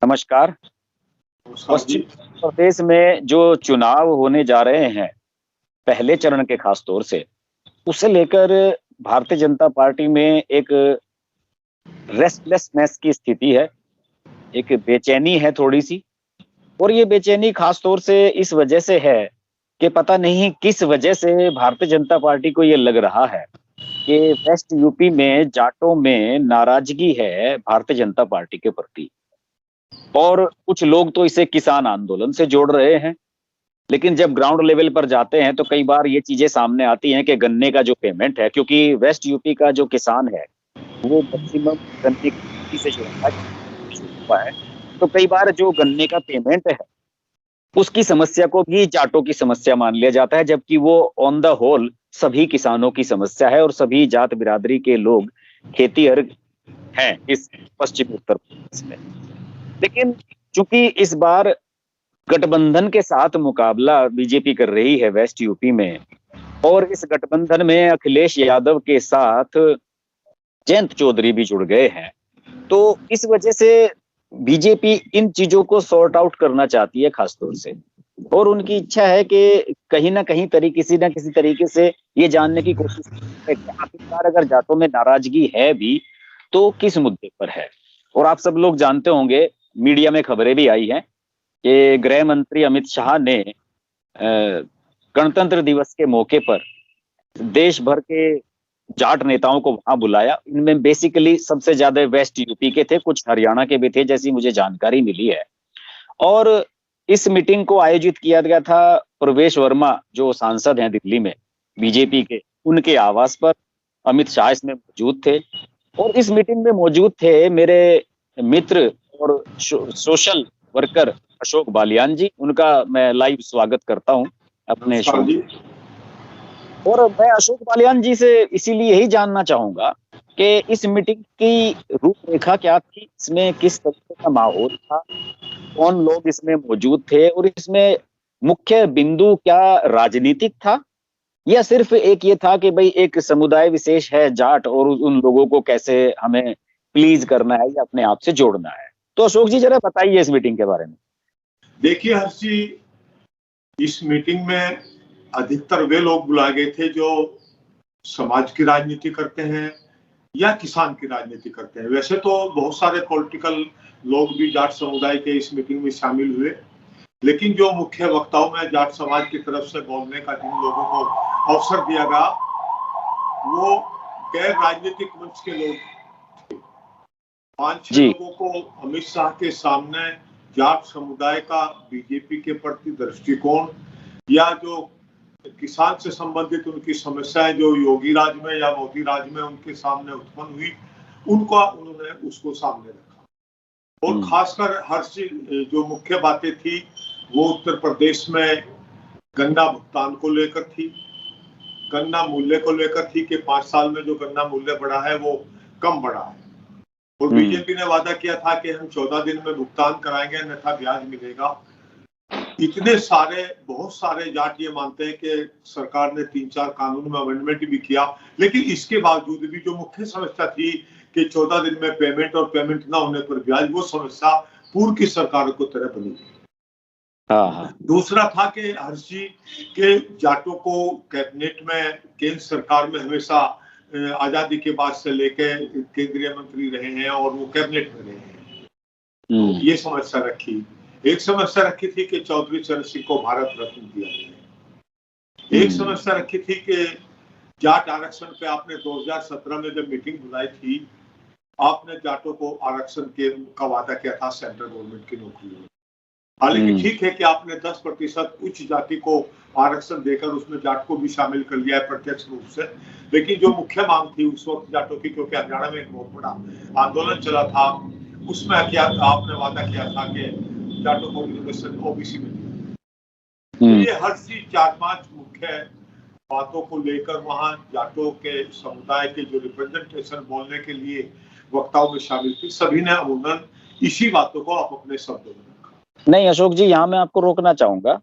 नमस्कार। नमस्कार जी। पश्चिम प्रदेश में जो चुनाव होने जा रहे हैं, पहले चरण के खास तौर से, उसे लेकर भारतीय जनता पार्टी में एक रेस्टलेसनेस की स्थिति है, एक बेचैनी है थोड़ी-सी। और ये बेचैनी खास तौर से इस वजह से है कि पता नहीं किस वजह से भारतीय जनता पार्टी को ये लग रहा है कि वेस्ट यूपी में जाटों में नाराजगी है भारतीय जनता पार्टी के प्रति। और कुछ लोग तो इसे किसान आंदोलन से जोड़ रहे हैं। लेकिन जब ग्राउंड लेवल पर जाते हैं तो कई बार ये चीजें सामने आती हैं कि गन्ने का जो पेमेंट है, क्योंकि वेस्ट यूपी का जो किसान है वो मैक्सिमम गन्ने की खेती से जुड़ा है। तो कई बार जो गन्ने का पेमेंट है उसकी समस्या को भी जाटों की समस्या मान लिया जाता है, जबकि वो ऑन द होल सभी किसानों की समस्या है और सभी जात बिरादरी के लोग खेतीहर हैं इस पश्चिमी उत्तर प्रदेश में। लेकिन चूंकि इस बार गठबंधन के साथ मुकाबला बीजेपी कर रही है वेस्ट यूपी में, और इस गठबंधन में अखिलेश यादव के साथ जयंत चौधरी भी जुड़ गए हैं। तो इस वजह से बीजेपी इन चीजों को सॉर्ट आउट करना चाहती है खास तौर से, और उनकी इच्छा है कि कहीं ना कहीं किसी ना किसी तरीके से ये जानने की कोशिश है कि आखिरकार अगर जाटों में नाराजगी है भी तो किस मुद्दे पर है। और आप सब लोग जानते होंगे, मीडिया में खबरें भी आई हैं कि गृह मंत्री अमित शाह ने गणतंत्र दिवस के मौके पर देश भर के जाट नेताओं को वहां बुलाया। इनमें बेसिकली सबसे ज्यादा वेस्ट यूपी के थे, कुछ हरियाणा के भी थे जैसी मुझे जानकारी मिली है। और इस मीटिंग को आयोजित किया गया था प्रवेश वर्मा जो सांसद हैं दिल्ली में बीजेपी के, उनके आवास पर। अमित शाह इसमें मौजूद थे और इस मीटिंग में मौजूद थे मेरे मित्र और सोशल वर्कर अशोक बालियान जी। उनका मैं लाइव स्वागत करता हूं अपने शो नमस्कार में। जी। और मैं अशोक बालियान जी से इसीलिए यही जानना चाहूंगा कि इस मीटिंग की रूपरेखा क्या थी, इसमें किस तरीके का माहौल था, कौन लोग इसमें मौजूद थे, और इसमें मुख्य बिंदु क्या राजनीतिक था या सिर्फ एक ये था कि भाई एक समुदाय विशेष है जाट और उन लोगों को कैसे हमें प्लीज करना है या अपने आप से जोड़ना है। तो अशोक जी जरा बताइए इस मीटिंग के बारे में। देखिए हर्षी, इस मीटिंग में अधिकतर वे लोग बुलाए गए थे जो समाज की राजनीति करते हैं या किसान की राजनीति करते हैं। वैसे तो बहुत सारे पॉलिटिकल लोग भी जाट समुदाय के इस मीटिंग में शामिल हुए, लेकिन जो मुख्य वक्ताओं में जाट समाज की तरफ से बोलने का जिन लोगों को अवसर दिया गया वो गैर राजनीतिक मंच के लोग। 5-6 लोगों को अमित शाह के सामने जाट समुदाय का बीजेपी के प्रति दृष्टिकोण या जो किसान से संबंधित उनकी समस्याएं जो योगी राज में या मोदी राज में उनके सामने उत्पन्न हुई, उन्होंने उसको सामने रखा। और खासकर हर जो मुख्य बातें थी वो उत्तर प्रदेश में गन्ना भुगतान को लेकर थी, गन्ना मूल्य को लेकर थी कि 5 साल में जो गन्ना मूल्य बढ़ा है वो कम बढ़ा है। और बीजेपी ने वादा किया था कि हम 14 दिन में भुगतान कराएंगे अन्यथा ब्याज मिलेगा। इतने सारे बहुत सारे जाट ये मानते हैं कि सरकार ने 3-4 कानून में अमेंडमेंट भी किया, लेकिन इसके बावजूद भी जो मुख्य समस्या थी कि 14 दिन में पेमेंट और पेमेंट ना होने पर ब्याज, वो समस्या पूर्व की सरकार को तरह बनी। दूसरा था कि हर्षी के जाटों को कैबिनेट में केंद्र सरकार में हमेशा आजादी के बाद से लेके केंद्रीय मंत्री रहे हैं और वो कैबिनेट में रहे हैं। तो ये समस्या रखी। एक समस्या रखी थी कि चौधरी चरण सिंह को भारत रत्न दिया गया। एक समस्या रखी थी कि जाट आरक्षण पे आपने 2017 में जब मीटिंग बुलाई थी, आपने जाटों को आरक्षण का वादा किया था सेंट्रल गवर्नमेंट की नौकरियों में। हालांकि ठीक है कि आपने 10% उच्च जाति को आरक्षण देकर उसमें जाट को भी शामिल कर लिया है प्रत्यक्ष रूप से, लेकिन जो मुख्य मांग थी उस वक्त जाटों की, क्योंकि हरियाणा में एक बहुत बड़ा आंदोलन चला था, उसमें क्या आपने वादा किया था कि जाटों को रिजर्वेशन ओबीसी में दिया। तो ये हर चीज 4-5 मुख्य बातों को लेकर वहां जाटों के समुदाय के जो रिप्रेजेंटेशन बोलने के लिए वक्ताओं में शामिल थी, सभी ने अमूमन इसी बातों को आप अपने शब्दों में रखा। नहीं अशोक जी, यहाँ मैं आपको रोकना चाहूंगा।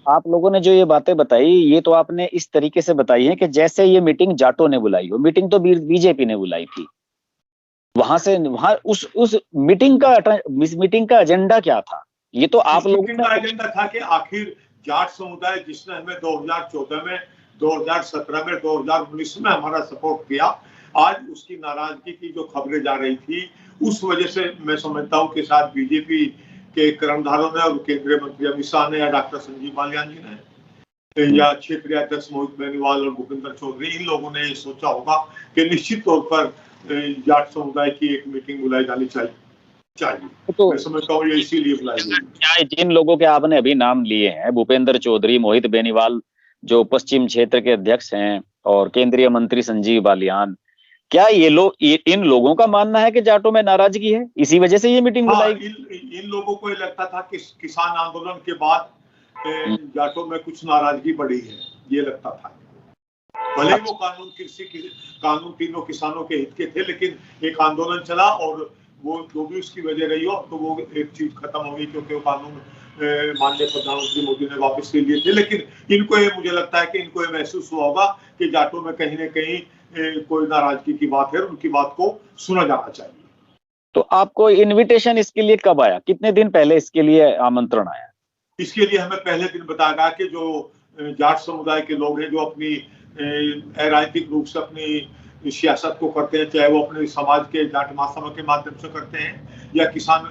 आप लोगों ने जो ये बातें बताई, ये तो आपने इस तरीके से बताई है कि जैसे ये मीटिंग जाटों ने बुलाई हो। मीटिंग तो बीजेपी ने बुलाई थी। वहां उस मीटिंग का एजेंडा क्या था? ये तो आप लोगों मीटिंग का एजेंडा था कि आखिर जाट समुदाय जिसने हमें 2014 में, 2017 में, 2019 में हमारा सपोर्ट किया, आज उसकी नाराजगी की जो खबरें जा रही थी, उस वजह से मैं समझता हूं कि शायद बीजेपी के कर्णधारों ने और केंद्रीय मंत्री अमित शाह ने या डॉक्टर संजीव बालियान जी ने या क्षेत्रीय अध्यक्ष मोहित बेनीवाल और भूपेंद्र चौधरी, इन लोगों ने ये सोचा होगा कि निश्चित तौर पर जाट समुदाय की एक मीटिंग बुलाई जानी चाहिए। तो मैं समझता हूँ ये इसीलिए बुलाई गई। क्या जिन लोगों के आपने अभी नाम लिए हैं, भूपेंद्र चौधरी, मोहित बेनीवाल जो पश्चिम क्षेत्र के अध्यक्ष हैं, और केंद्रीय मंत्री संजीव बालियान, क्या इन लोगों का मानना है कि जाटों में नाराजगी है, इसी वजह से ये मीटिंग हाँ, बुलाई? इन लोगों को ये लगता था कि किसान आंदोलन के बाद जाटों में कुछ नाराजगी बढ़ी है, ये लगता था। भले ही वो कानून तीनों किसानों के हित के थे, लेकिन एक आंदोलन चला और वो जो भी उसकी वजह रही हो, तो वो एक चीज खत्म हो गई क्योंकि वो कानून माननीय प्रधानमंत्री मोदी ने वापस ले लिए थे। लेकिन इनको ये, मुझे लगता है कि इनको ये महसूस हुआ होगा कि जाटों में कहीं न कहीं कोई नाराजगी की बात है, उनकी बात को सुना जाना चाहिए। तो आपको इनविटेशन इसके लिए कब आया? कितने दिन पहले इसके लिए आमंत्रण आया? इसके लिए हमें पहले दिन बताया गया कि जो जाट समुदाय के लोग हैं, जो अपनी राजनीतिक रूप से अपनी सियासत को करते हैं, चाहे वो अपने समाज के जाट महासभा के माध्यम से करते हैं या किसान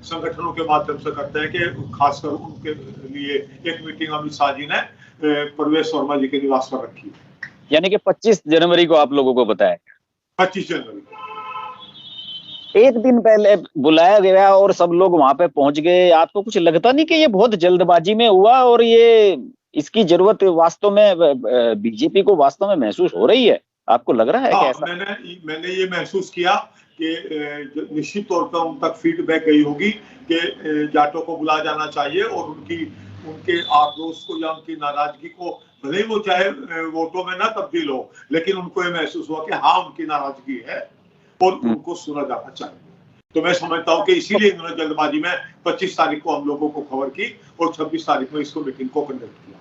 संगठनों के माध्यम से करते हैं, कि खासकर उनके लिए एक मीटिंग अमित शाह जी ने परवेश वर्मा जी के निवास पर रखी। यानी कि 25 जनवरी को आप लोगों को बताया? 25 जनवरी को एक दिन पहले बुलाया गया और सब लोग वहां पे पहुंच गए। आपको कुछ लगता नहीं कि ये बहुत जल्दबाजी में हुआ, और ये इसकी जरूरत वास्तव में बीजेपी को वास्तव में महसूस हो रही है? आपको लग रहा है कि ऐसा? मैंने ये महसूस किया कि निश्चित तौर पर उन तक फीडबैक गई होगी कि जाटों को बुलाया जाना चाहिए, और उनके आक्रोश को या उनकी नाराजगी को, भले ही वो चाहे वोटों में ना तब्दील हो, लेकिन उनको ये महसूस हुआ कि हाँ, उनकी नाराजगी है और उनको सुना जाना चाहिए। तो मैं समझता हूँ कि इसीलिए इन्होंने जल्दबाजी में 25 तारीख को हम लोगों को खबर की और 26 तारीख में इसको मीटिंग को कंडक्ट किया।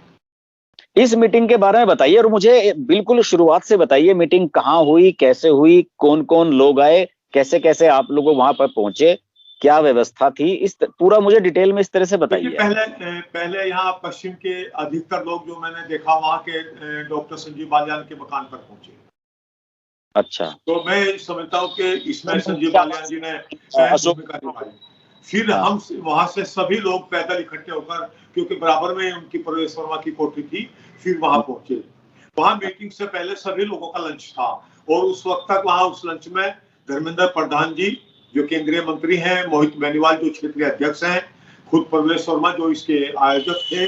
इस मीटिंग के बारे में बताइए, और मुझे बिल्कुल शुरुआत से बताइए, मीटिंग कहाँ हुई, कैसे हुई, कौन कौन लोग आए, कैसे कैसे आप लोग वहां पर पहुंचे, क्या व्यवस्था थी, इस पूरा मुझे डिटेल में इस तरह से बताइए। पहले यहाँ पश्चिम के अधिकतर लोग जो मैंने देखा वहां के डॉक्टर संजीव बालियान के मकान पर पहुंचे। अच्छा, तो मैं समझता हूँ कि इसमें संजीव बालियान जी ने भूमिका निभाई। फिर हम वहां से सभी लोग पैदल इकट्ठे होकर, क्योंकि बराबर में उनकी परवेश वर्मा की कोठी थी, फिर वहां पहुंचे। वहां मीटिंग से पहले सभी लोगों का लंच था, और उस वक्त तक वहां उस लंच में धर्मेंद्र प्रधान जी जो केंद्रीय मंत्री हैं, मोहित बेनीवाल जो क्षेत्रीय अध्यक्ष हैं, खुद परवेश वर्मा जो इसके आयोजक थे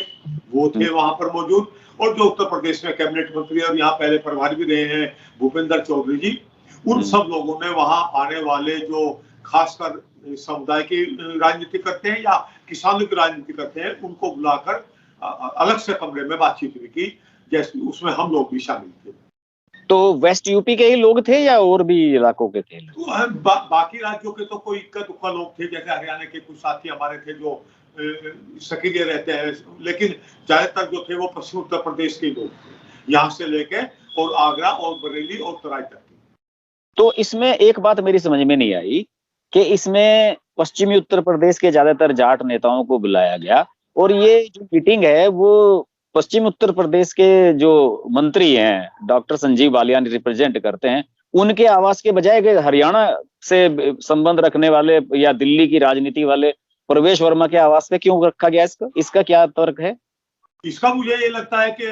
वो थे वहां पर मौजूद, और जो उत्तर प्रदेश में कैबिनेट मंत्री और यहाँ पहले प्रभारी भी रहे हैं भूपेंद्र चौधरी जी, उन सब लोगों ने वहां आने वाले जो खासकर समुदाय की राजनीति करते हैं या किसानों की राजनीति करते हैं, उनको बुलाकर अलग से कमरे में बातचीत हुई की, जैसे उसमें हम लोग भी शामिल थे। तो वेस्ट यूपी के ही लोग थे या और भी इलाकों के थे? तो बाकी राज्यों के तो कोई इक्का दुक्का लोग थे, जैसे हरियाणा के कुछ साथी हमारे थे जो सक्रिय रहते हैं, लेकिन ज्यादातर जो थे वो पश्चिम उत्तर प्रदेश के लोग थे, यहाँ से लेके और आगरा और बरेली और तराई तक। तो इसमें एक बात मेरी समझ में नहीं आई कि इसमें पश्चिमी उत्तर प्रदेश के ज्यादातर जाट नेताओं को बुलाया गया, और ये जो मीटिंग है वो पश्चिम उत्तर प्रदेश के जो मंत्री हैं, डॉक्टर संजीव बालियान रिप्रेजेंट करते हैं, उनके आवास के बजाय हरियाणा से संबंध रखने वाले या दिल्ली की राजनीति वाले परवेश वर्मा के आवास पे क्यों रखा गया? इसका क्या तर्क है? इसका मुझे ये लगता है कि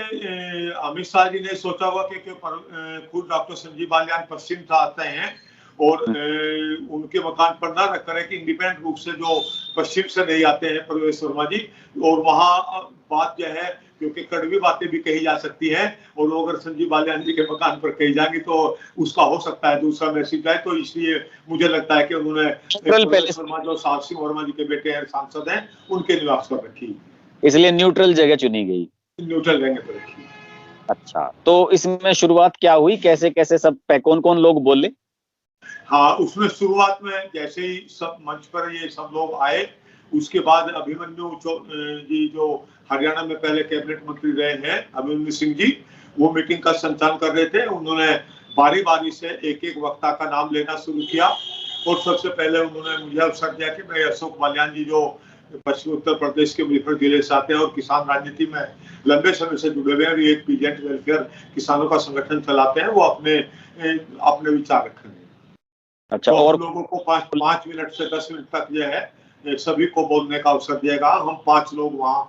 अमित शाह जी ने सोचा हुआ कि खुद डॉक्टर संजीव बालियान पश्चिम से आते हैं और उनके मकान पर ना रख कर, कि इंडिपेंडेंट रूप से जो पश्चिम से नहीं आते हैं परवेश वर्मा जी, और वहां बात जो है, क्योंकि कड़वी बातें भी कही जा सकती है, और वो अगर संजीव बालियान जी के मकान पर कही जाएंगी तो उसका हो सकता है दूसरा मैसेज आए, तो इसलिए मुझे लगता है कि उन्होंने परवेश वर्मा जो साहब सिंह वर्मा जी के बेटे हैं, सांसद हैं, उनके निवास पर रखी, इसलिए न्यूट्रल जगह चुनी गई। न्यूट्रल जगह पर रखी। अच्छा, तो इसमें शुरुआत क्या हुई, कैसे कैसे सब कौन कौन लोग बोले? हाँ, उसमें शुरुआत में जैसे ही सब मंच पर ये सब लोग आए, उसके बाद अभिमन्यु जी जो हरियाणा में पहले कैबिनेट मंत्री रहे हैं, अभिमन्यु सिंह जी, वो मीटिंग का संचालन कर रहे थे। उन्होंने बारी बारी से एक एक वक्ता का नाम लेना शुरू किया और सबसे पहले उन्होंने मुझे अवसर दिया कि मैं अशोक बालियान जी जो पश्चिमी उत्तर प्रदेश के मुजफ्फरनगर जिले से आते हैं और किसान राजनीति में लंबे समय से जुड़े हुए हैं और ये एक पीजेंट वेलफेयर किसानों का संगठन चलाते हैं, वो अपने विचार रखेंगे। अच्छा, तो और लोगों को 5 मिनट से 10 मिनट तक जो है सभी को बोलने का अवसर दिएगा। हम 5 लोग वहाँ।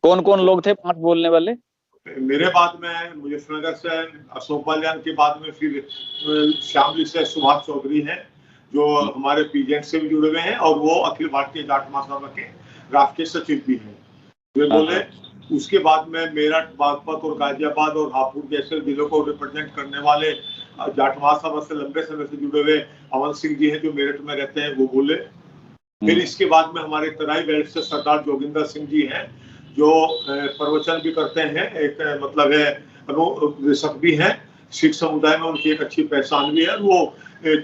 कौन कौन लोग थे 5 बोलने वाले? मेरे बाद में मुजफ्फरनगर से अशोक बालियान के बाद में फिर शामली से सुभाष चौधरी हैं जो हमारे पीजेंट से भी जुड़े हुए हैं और वो अखिल भारतीय जाट महासभा के राष्ट्रीय सचिव भी हैं, वे बोले। उसके बाद में मेरठ, बागपत और गाजियाबाद और हापुड़ जैसे जिलों को रिप्रेजेंट करने वाले जाट महासभा से लंबे समय से जुड़े हुए अमन सिंह जी हैं जो मेरठ में रहते हैं, वो बोले। फिर इसके बाद में हमारे तराई बेल्ट से सरदार जोगिंदर सिंह जी हैं जो प्रवचन भी करते हैं, एक मतलब है अनुदेशक भी हैं, सिख समुदाय में उनकी एक अच्छी पहचान भी है। वो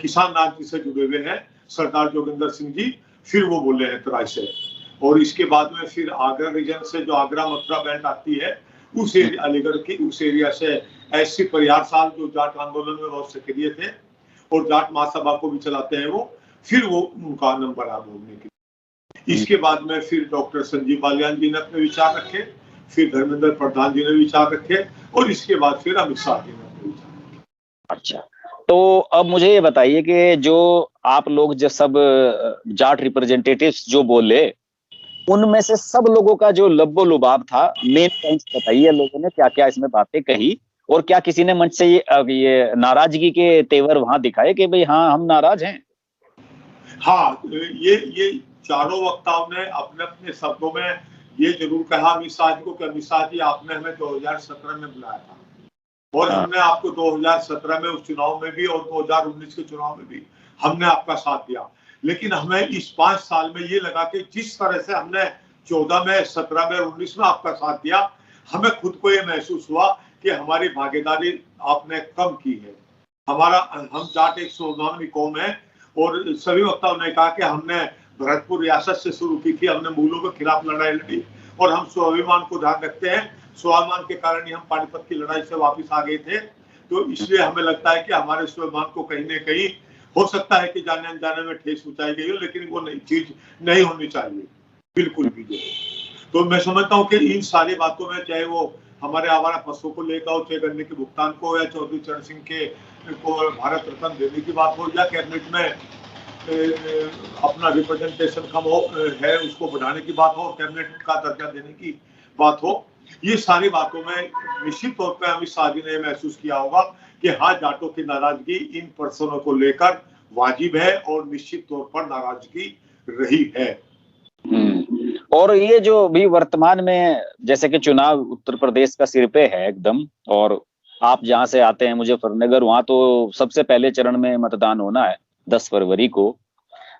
किसान राजनीति से जुड़े हुए हैं सरदार जोगिंदर सिंह जी, फिर वो बोले हैं तराई से। और इसके बाद में फिर आगरा रीजन से जो आगरा मथुरा बेल्ट आती है उस एरिया, अलीगढ़ की उस एरिया से ऐसी परिहार साहब जो जाट आंदोलन में बहुत सक्रिय थे और जाट महासभा को भी चलाते हैं, वो फिर वो उनका नंबर आ बोलने की। इसके बाद में फिर डॉक्टर संजीव बालियान जी ने अपने विचार रखे, फिर धर्मेंद्र प्रधान जी ने विचार रखे और इसके बाद फिर अमित शाह जी ने अपने विचार रखे। अच्छा, तो अब मुझे ये बताइए कि जो आप लोग जो सब जाट रिप्रेजेंटेटिव्स जो बोले, उनमें से सब लोगों का जो लब्बो लुबाब था, मेन पॉइंट्स बताइए, लोगों ने क्या क्या इसमें बातें कही और क्या किसी ने मंच से ये नाराजगी के तेवर वहां दिखाए कि भाई हाँ हम नाराज हैं? हाँ, ये चारों वक्ताओं ने अपने अपने शब्दों में ये जरूर कहा अमित शाह जी को कि अमित शाह जी आपने हमें 2017 में बुलाया था और हमने आपको 2017 में उस चुनाव में भी और 2019 के चुनाव में भी हमने आपका साथ दिया, लेकिन हमें इस 5 साल में ये लगा कि जिस तरह से हमने 14 में, 17 में और 19 में आपका साथ दिया, हमें खुद को ये महसूस हुआ कि हमारी भागीदारी आपने कम की है। हम जाट एक स्वाभिमानी कौम है और सभी वक्ताओं ने कहा कि हमने भरतपुर रियासत से शुरू की थी, हमने मूलों के खिलाफ लड़ाई लड़ी और हम स्वाभिमान को ध्यान रखते हैं, स्वाभिमान के कारण ही हम पानीपत की लड़ाई से वापस आ गए थे। तो इसलिए हमें लगता है कि हमारे स्वाभिमान को कहीं न कहीं हो सकता है कि जाने अनजाने में ठेस पहुंचाई गई हो, लेकिन वो नई चीज नहीं होनी चाहिए बिल्कुल भी। तो मैं समझता हूँ कि इन सारी बातों में, चाहे वो हमारे आवारा पशुओं को लेकर हो, चाहे गन्ने के भुगतान को, या चौधरी चरण सिंह को भारत रत्न देने की बात हो, या कैबिनेट में अपना रिप्रेजेंटेशन कम है उसको बढ़ाने की बात हो, कैबिनेट का दर्जा देने की बात हो, ये सारी बातों में निश्चित तौर पर अमित शाह जी ने महसूस किया होगा कि हाँ, जाटों की नाराजगी इन पर्सनों को लेकर वाजिब है और निश्चित तौर पर नाराजगी रही है। और ये जो भी वर्तमान में जैसे कि चुनाव उत्तर प्रदेश का सिर पे है एकदम, और आप जहां से आते हैं मुजफ्फरनगर, वहां तो सबसे पहले चरण में मतदान होना है 10 फरवरी को।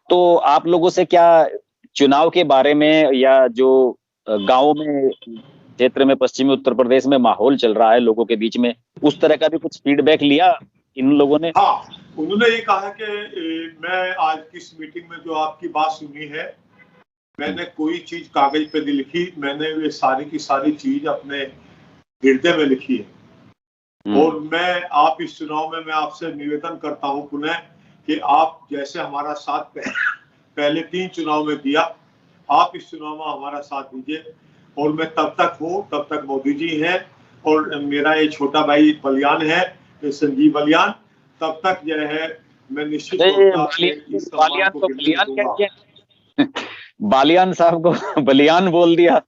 तो आप लोगों से क्या चुनाव के बारे में या जो गांव में, क्षेत्र में, पश्चिमी उत्तर प्रदेश में माहौल चल रहा है लोगों के बीच में, उस तरह का भी कुछ फीडबैक लिया इन लोगों ने? हाँ, उन्होंने ये कहा कि मैं आज किस मीटिंग में जो आपकी बात सुनी है, मैंने कोई चीज कागज पे नहीं लिखी, मैंने वे सारी की सारी चीज अपने हृदय में लिखी है। और मैं आप इस चुनाव में मैं आपसे निवेदन करता हूं पुनः कि आप जैसे हमारा साथ पहले 3 चुनाव में दिया, आप इस चुनाव में हमारा साथ दीजिए। और मैं तब तक हूँ, तब तक मोदी जी हैं और मेरा ये छोटा भाई बलियान है, संजीव बलियान, तब तक जो है मैं निश्चित बालियान साहब को बलियान बोल दिया।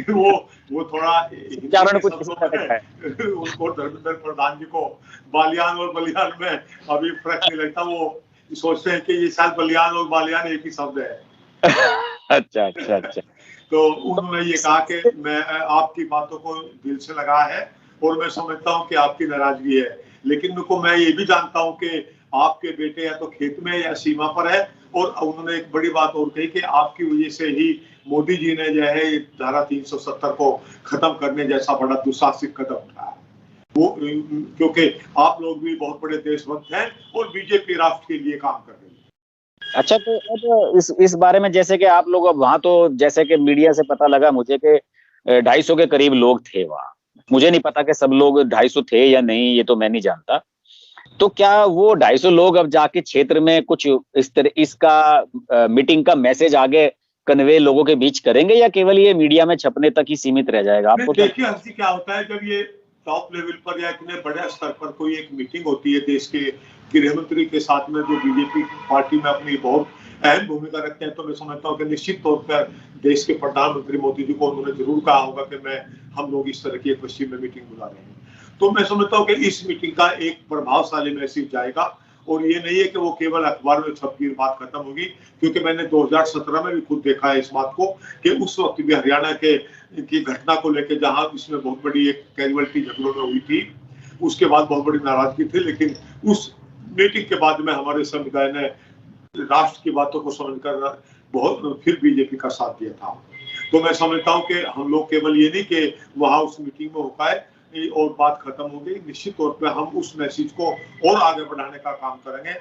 वो थोड़ा उच्चारण कुछ है। उनको धर्मेंद्र प्रधान जी को बालियान और बलियान में अभी फर्क नहीं लगता, वो सोचते हैं कि ये शायद बलियान और बालियान एक ही शब्द है। अच्छा अच्छा अच्छा। तो उन्होंने ये कहा कि मैं आपकी बातों को दिल से लगा है और मैं समझता हूँ कि आपकी नाराजगी है, लेकिन मैं ये भी जानता हूँ कि आपके बेटे या तो खेत में या सीमा पर है। और उन्होंने एक बड़ी बात और कही कि आपकी वजह से ही मोदी जी ने जो है धारा 370 को खत्म करने जैसा बड़ा दुस्साहसिक कदम उठाया, वो क्योंकि आप लोग भी बहुत बड़े देशभक्त हैं और बीजेपी राष्ट्र के लिए काम कर रही है। अच्छा, तो अब इस बारे में जैसे कि आप लोग अब वहां, तो जैसे कि मीडिया से पता लगा मुझे कि 250 के करीब लोग थे वहां। मुझे नहीं पता कि सब लोग 250 थे या नहीं, ये तो मैं नहीं जानता। तो क्या वो 250 लोग अब जाके क्षेत्र में कुछ इस तरह इसका मीटिंग का मैसेज आगे कन्वे लोगों के बीच करेंगे, या केवल ये मीडिया में छपने तक ही सीमित रह जाएगा? आपको क्या देखिए हंसी, क्या होता है जब ये टॉप लेवल पर या इतने बड़े स्तर पर कोई एक मीटिंग होती है देश के गृह मंत्री के साथ में, जो बीजेपी पार्टी में अपनी बहुत अहम भूमिका रखते हैं, तो मैं समझता हूँ कि निश्चित तौर पर देश के प्रधानमंत्री मोदी जी को उन्होंने जरूर कहा होगा कि हम लोग इस तरह की एक पश्चिम में मीटिंग बुला रहे हैं। तो मैं समझता हूँ कि इस मीटिंग का एक प्रभावशाली मैसेज जाएगा, और ये नहीं है कि वो केवल अखबार में छप के बात खत्म होगी, क्योंकि मैंने 2017 में भी खुद देखा है इस बात को कि उस वक्त भी हरियाणा के की घटना को लेकर, जहां इसमें बहुत बड़ी एक कैजुअलिटी झगड़ों में हुई थी, उसके बाद बहुत बड़ी नाराजगी थी, लेकिन उस मीटिंग के बाद में हमारे समुदाय ने राष्ट्र की बातों को समझकर बहुत फिर बीजेपी का साथ दिया था। तो मैं समझता हूं कि हम लोग केवल ये नहीं कि वहां उस मीटिंग में हो पाए और बात खत्म हो गई, निश्चित तौर पे हम उस मैसेज को और आगे बढ़ाने का काम करेंगे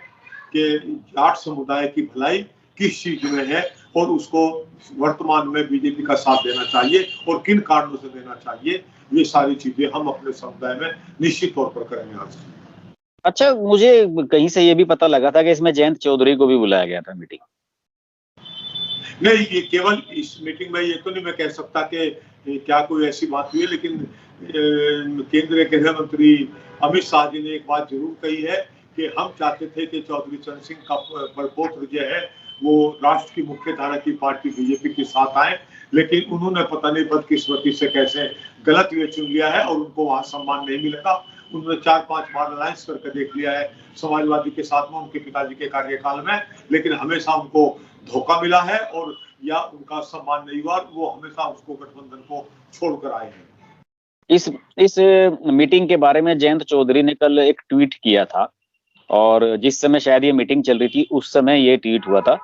कि जाट समुदाय की भलाई किस चीज में है और उसको वर्तमान में बीजेपी का साथ देना चाहिए और किन कारणों से देना चाहिए, ये सारी चीजें हम अपने समुदाय में निश्चित तौर पर करेंगे आज। अच्छा, मुझे कहीं से ये भी पता लगा था कि इसमें जयंत चौधरी को भी बुलाया गया था मीटिंग। नहीं, ये केवल इस मीटिंग में ये तो नहीं मैं कह सकता कि क्या कोई ऐसी बात हुई है, लेकिन केंद्रीय गृह मंत्री अमित शाह जी ने एक बात जरूर कही है कि हम चाहते थे कि चौधरी चरण सिंह का प्रपोत्र जो है वो राष्ट्र की मुख्य धारा की पार्टी बीजेपी के साथ आए, लेकिन उन्होंने पता नहीं बदकिस्मती से कैसे गलत वे चुन लिया है और उनको वहां सम्मान नहीं मिलेगा। उन्होंने 4-5 बार अलायंस करके देख लिया है समाजवादी के साथ में उनके पिताजी के कार्यकाल में, लेकिन हमेशा उनको धोखा मिला है और या उनका सम्मान नहीं हुआ, वो हमेशा उसको गठबंधन को छोड़कर आए हैं। इस मीटिंग के बारे में जयंत चौधरी ने कल एक ट्वीट किया था, और जिस समय शायद ये मीटिंग चल रही थी उस समय ये ट्वीट हुआ था।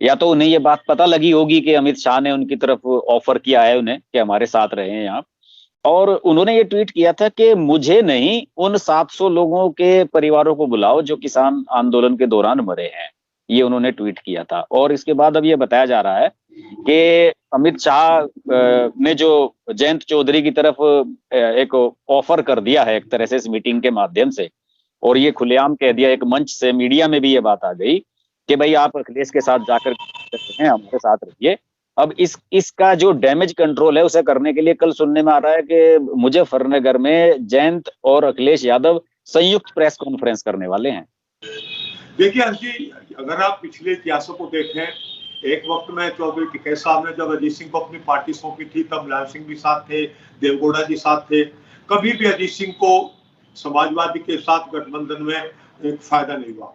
या तो उन्हें ये बात पता लगी होगी कि अमित शाह ने उनकी तरफ ऑफर किया है उन्हें कि हमारे साथ रहे हैं यहाँ, और उन्होंने ये ट्वीट किया था कि मुझे नहीं, उन 700 लोगों के परिवारों को बुलाओ जो किसान आंदोलन के दौरान मरे हैं। ये उन्होंने ट्वीट किया था। और इसके बाद अब ये बताया जा रहा है कि अमित शाह ने जो जयंत चौधरी की तरफ एक ऑफर कर दिया है एक तरह से इस मीटिंग के माध्यम से, और ये खुलेआम कह दिया एक मंच से, मीडिया में भी ये बात आ गई कि भाई आप अखिलेश के साथ जाकर हैं, हमारे साथ रहिए। अब इसका जो डैमेज कंट्रोल है उसे करने के लिए कल सुनने में आ रहा है कि मुजफ्फरनगर में जयंत और अखिलेश यादव संयुक्त प्रेस कॉन्फ्रेंस करने वाले हैं। देखिए हर्षी, अगर आप पिछले इतिहासों को देखें, एक वक्त में चौधरी टिकैत साहब ने जब अजीत सिंह को अपनी पार्टी सौंपी थी, तब मुलायम सिंह भी साथ थे, देवगौड़ा जी साथ थे। कभी भी अजीत सिंह को समाजवादी के साथ गठबंधन में एक फायदा नहीं हुआ,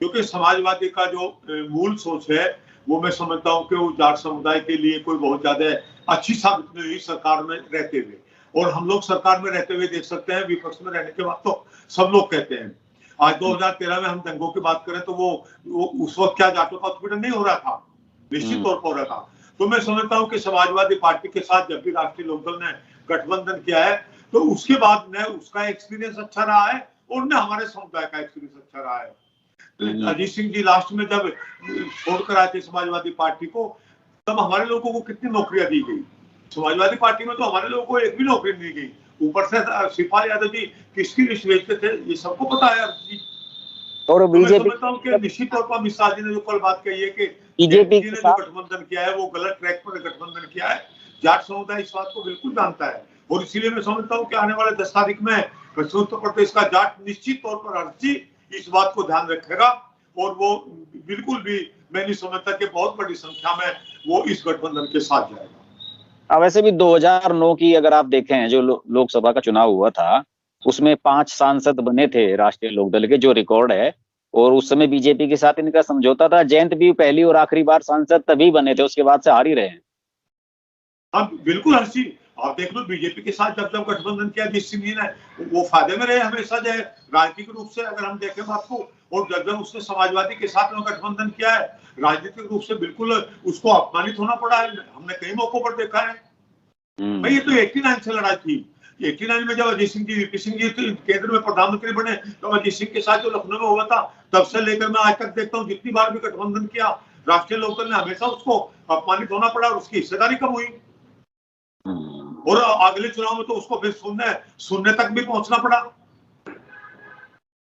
क्योंकि समाजवादी का जो मूल सोच है वो मैं समझता हूँ कि वो जाट समुदाय के लिए कोई बहुत ज्यादा अच्छी साबित नहीं हुई सरकार में रहते हुए। और हम लोग सरकार में रहते हुए देख सकते हैं, विपक्ष में रहने के बाद तो सब लोग कहते हैं। आज 2013 में हम दंगों की बात करें तो वो उस वक्त क्या जाटों का उत्पीड़न नहीं हो रहा था, निश्चित तौर पर हो रहा था। तो मैं समझता हूँ कि समाजवादी पार्टी के साथ जब भी राष्ट्रीय लोकदल ने गठबंधन किया है तो उसके बाद न उसका एक्सपीरियंस अच्छा रहा है और न हमारे समुदाय का एक्सपीरियंस अच्छा रहा है। अजीत सिंह जी लास्ट में जब छोड़कर आए थे समाजवादी पार्टी को, तब हमारे लोगों को कितनी नौकरियां दी गई। समाजवादी पार्टी में तो हमारे लोगों को एक भी नौकरी नहीं दी गई। ऊपर से शिवपाल यादव जी किसकी लिस्ट भेजते थे ये सबको पता है। और तो मैं समझता हूँ कि निश्चित तौर पर अमित शाह जी ने जो कल बात कही है कि बीजेपी ने जो गठबंधन किया है वो गलत ट्रैक पर गठबंधन किया है, जाट समुदाय इस बात को बिल्कुल जानता है। और इसीलिए मैं समझता हूँ कि आने वाले 10 तारीख में पश्चिम उत्तर प्रदेश का जाट निश्चित तौर पर हर चीज इस बात को ध्यान रखेगा और वो बिल्कुल भी मैं नहीं समझता कि बहुत बड़ी संख्या में वो इस गठबंधन के साथ जाएगा। वैसे भी 2009 की अगर आप देखें जो लोकसभा का चुनाव हुआ था उसमें 5 सांसद बने थे राष्ट्रीय लोकदल के, जो रिकॉर्ड है, और उस समय बीजेपी के साथ इनका समझौता था। जयंत भी पहली और आखिरी बार सांसद तभी बने थे, उसके बाद से हार ही रहे हैं। हाँ बिल्कुल हर्षी, आप देख लो बीजेपी के साथ जब गठबंधन किया जिस सिंह ने, वो फायदे में रहे हमेशा जो है राजनीतिक रूप से अगर हम देखें बात को। और जब उसने समाजवादी के साथ में गठबंधन किया है राजनीतिक रूप से बिल्कुल उसको अपमानित होना पड़ा है, हमने कई मौकों पर देखा है। भाई ये तो 89 से लड़ाई थी। 89 में जब अजीत सिंह जी वीपी सिंह जी केंद्र में प्रधानमंत्री बने तो अजीत सिंह के साथ जो लखनऊ में हुआ था, तब से लेकर मैं आज तक देखता हूँ जितनी बार भी गठबंधन किया राष्ट्रीय लोकदल ने हमेशा उसको अपमानित होना पड़ा और उसकी हिस्सेदारी कम हुई। और अगले चुनाव में तो उसको फिर सुनने तक भी पहुंचना पड़ा।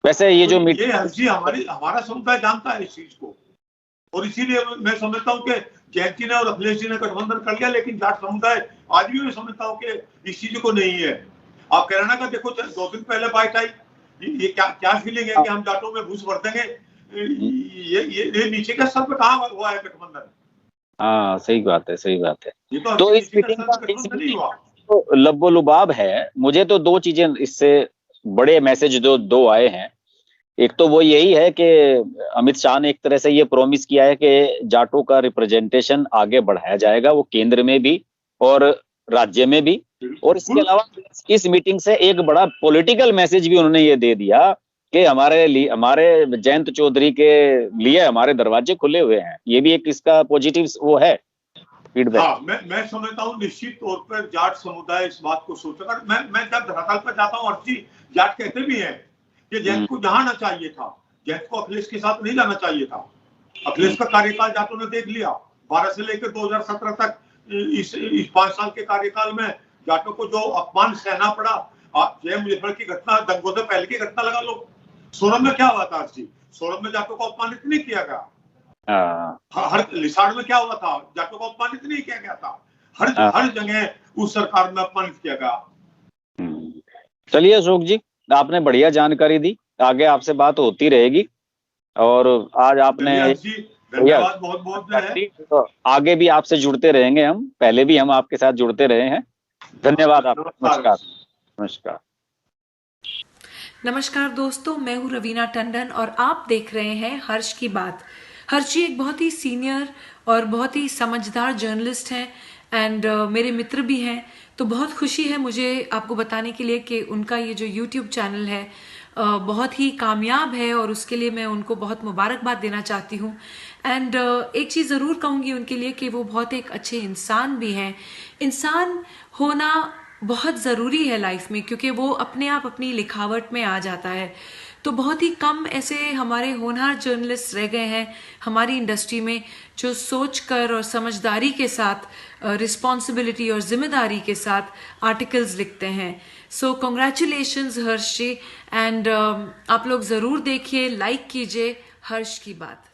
वैसे ये जो ये हर चीज हमारा समुदाय जानता है इस चीज को, और इसीलिए मैं समझता हूँ कि जयंती ने और अखिलेश जी ने गठबंधन कर लिया, लेकिन जाट समुदाय आज भी मैं समझता हूँ कि इस चीज को नहीं है। आप कैराना का देखो, 2 दिन पहले बाइट आई, ये क्या फीलिंग है कि हम जाटों में घूस भर देंगे, ये नीचे के स्तर पे कहाँ हुआ है गठबंधन? हाँ, सही बात है, सही बात है। तो तो इस मीटिंग का तो लब्बो-लुबाब है। मुझे तो 2 चीजें इससे बड़े मैसेज दो आए हैं। एक तो वो यही है कि अमित शाह ने एक तरह से ये प्रॉमिस किया है कि जाटों का रिप्रेजेंटेशन आगे बढ़ाया जाएगा, वो केंद्र में भी और राज्य में भी। और इसके अलावा इस मीटिंग से एक बड़ा पॉलिटिकल मैसेज भी उन्होंने ये दे दिया कि हमारे जयंत चौधरी के लिए हमारे दरवाजे खुले हुए हैं। ये भी एक इसका पॉजिटिव वो है फीडबैक। हाँ, मैं समझता हूँ निश्चित तौर पर जाट समुदाय इस बात को सोचेगा। मैं जब धरातल पर जाता हूँ, अर्जी जाट कहते भी हैं कि जयंत को जाना चाहिए था, जयंत को अखिलेश के साथ नहीं जाना चाहिए था। अखिलेश का कार्यकाल जाटों ने देख लिया, 12 से लेकर 2017 तक इस 5 साल के कार्यकाल में जाटों को जो अपमान सहना पड़ा। जय मुजफ्फर की घटना, दंगों से पहले की घटना लगा लो, सोरम में क्या हुआ था अर्जी? सोरम में जाटों को अपमानित नहीं किया गया। हर लिसाड़ में क्या हुआ था? जाटों को अपमानित नहीं किया गया था। हर जगह उस सरकार में अपमानित किया गया। चलिए अशोक जी, आपने बढ़िया जानकारी दी, आगे आपसे बात होती रहेगी। और आज आपने धन्यवाद बहुत बहुत। तो आगे भी आपसे जुड़ते रहेंगे हम, पहले भी हम आपके साथ जुड़ते रहे हैं। धन्यवाद आपका। नमस्कार। नमस्कार। नमस्कार दोस्तों, मैं हूँ रवीना टंडन और आप देख रहे हैं हर्ष की बात। हर्ष जी एक बहुत ही सीनियर और बहुत ही समझदार जर्नलिस्ट हैं एंड मेरे मित्र भी हैं। तो बहुत खुशी है मुझे आपको बताने के लिए कि उनका ये जो यूट्यूब चैनल है बहुत ही कामयाब है और उसके लिए मैं उनको बहुत मुबारकबाद देना चाहती हूँ। एंड एक चीज़ ज़रूर कहूँगी उनके लिए कि वो बहुत एक अच्छे इंसान भी हैं। इंसान होना बहुत ज़रूरी है लाइफ में, क्योंकि वो अपने आप अपनी लिखावट में आ जाता है। तो बहुत ही कम ऐसे हमारे होनहार जर्नलिस्ट रह गए हैं हमारी इंडस्ट्री में जो सोचकर और समझदारी के साथ, रिस्पॉन्सिबिलिटी और जिम्मेदारी के साथ आर्टिकल्स लिखते हैं। सो कॉन्ग्रेचुलेशंस हर्ष जी, एंड आप लोग ज़रूर देखिए, लाइक कीजिए हर्ष की बात।